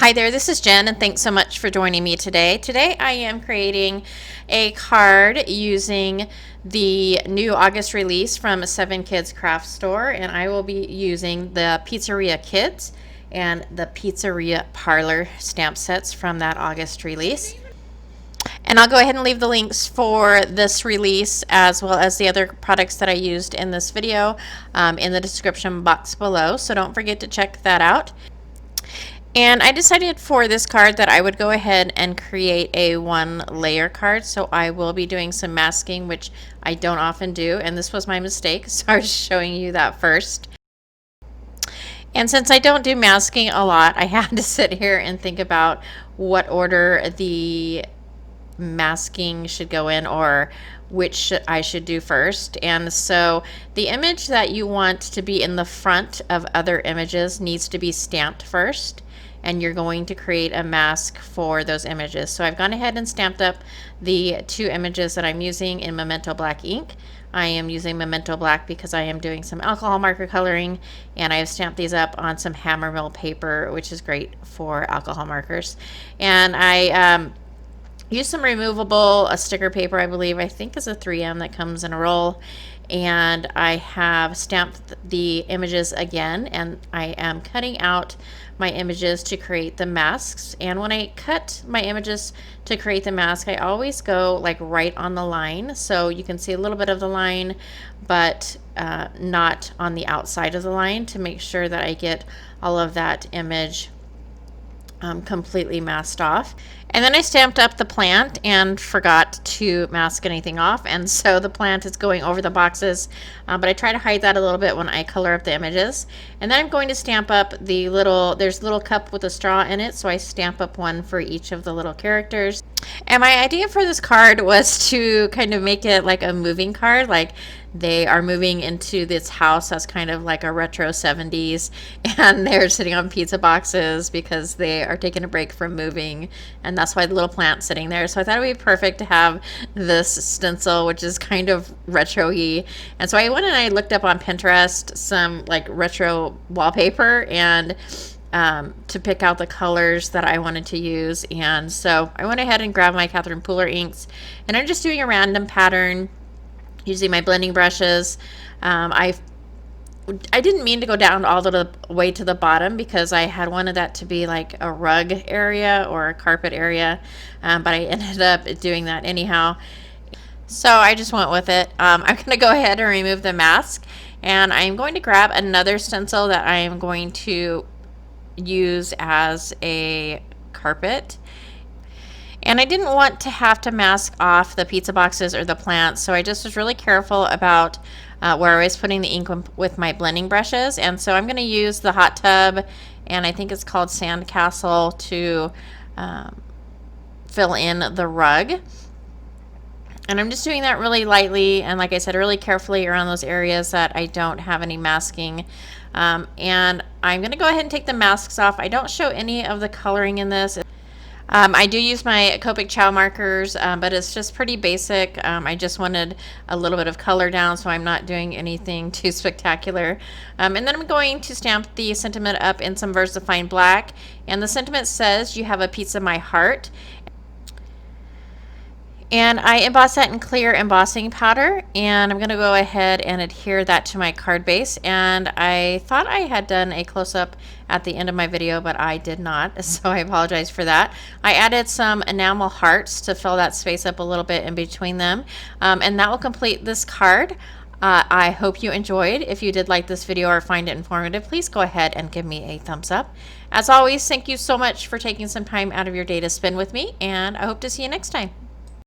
Hi there, this is Jen, and thanks so much for joining me today. Today I am creating a card using the new August release from 7Kids Craft Store, and I will be using the Pizzaria Kids and the Pizzaria Parlor stamp sets from that August release. And I'll go ahead and leave the links for this release as well as the other products that I used in this video in the description box below, so don't forget to check that out. And I decided for this card that I would go ahead and create a 1-layer card. So I will be doing some masking, which I don't often do. And this was my mistake. So I was showing you that first. And since I don't do masking a lot, I had to sit here and think about what order the masking should go in, or which I should do first. And so the image that you want to be in the front of other images needs to be stamped first, and you're going to create a mask for those images. So I've gone ahead and stamped up the 2 images that I'm using in Memento Black ink. I am using Memento Black because I am doing some alcohol marker coloring, and I have stamped these up on some hammer mill paper, which is great for alcohol markers. And I use some removable sticker paper, I think is a 3M that comes in a roll, and I have stamped the images again, and I am cutting out my images to create the masks. And when I cut my images to create the mask, I always go like right on the line, so you can see a little bit of the line, but not on the outside of the line, to make sure that I get all of that image completely masked off. And then I stamped up the plant and forgot to mask anything off, and so the plant is going over the boxes, but I try to hide that a little bit when I color up the images. And then I'm going to stamp up the there's a little cup with a straw in it, so I stamp up one for each of the little characters. And my idea for this card was to kind of make it like a moving card, like they are moving into this house that's kind of like a retro 70s, and they're sitting on pizza boxes because they are taking a break from moving, and that's why the little plant's sitting there. So I thought it would be perfect to have this stencil, which is kind of retro-y. And so I went and I looked up on Pinterest some like retro wallpaper, and to pick out the colors that I wanted to use. And so I went ahead and grabbed my Catherine Pooler inks, and I'm just doing a random pattern using my blending brushes. I didn't mean to go down all the way to the bottom because I had wanted that to be like a rug area or a carpet area, but I ended up doing that anyhow. So I just went with it. I'm going to go ahead and remove the mask, and I'm going to grab another stencil that I am going to use as a carpet. And I didn't want to have to mask off the pizza boxes or the plants, so I just was really careful about where I was putting the ink with my blending brushes. And so I'm going to use the hot tub, and I think it's called Sandcastle, to fill in the rug. And I'm just doing that really lightly, and like I said, really carefully around those areas that I don't have any masking. And I'm going to go ahead and take the masks off. I don't show any of the coloring in this. I do use my Copic Chow markers, but it's just pretty basic. I just wanted a little bit of color down, so I'm not doing anything too spectacular. And then I'm going to stamp the sentiment up in some VersaFine black. And the sentiment says, "You have a piece of my heart." And I emboss that in clear embossing powder, and I'm going to go ahead and adhere that to my card base. And I thought I had done a close-up at the end of my video, but I did not, so I apologize for that. I added some enamel hearts to fill that space up a little bit in between them, and that will complete this card. I hope you enjoyed. If you did like this video or find it informative, please go ahead and give me a thumbs up. As always, thank you so much for taking some time out of your day to spend with me, and I hope to see you next time.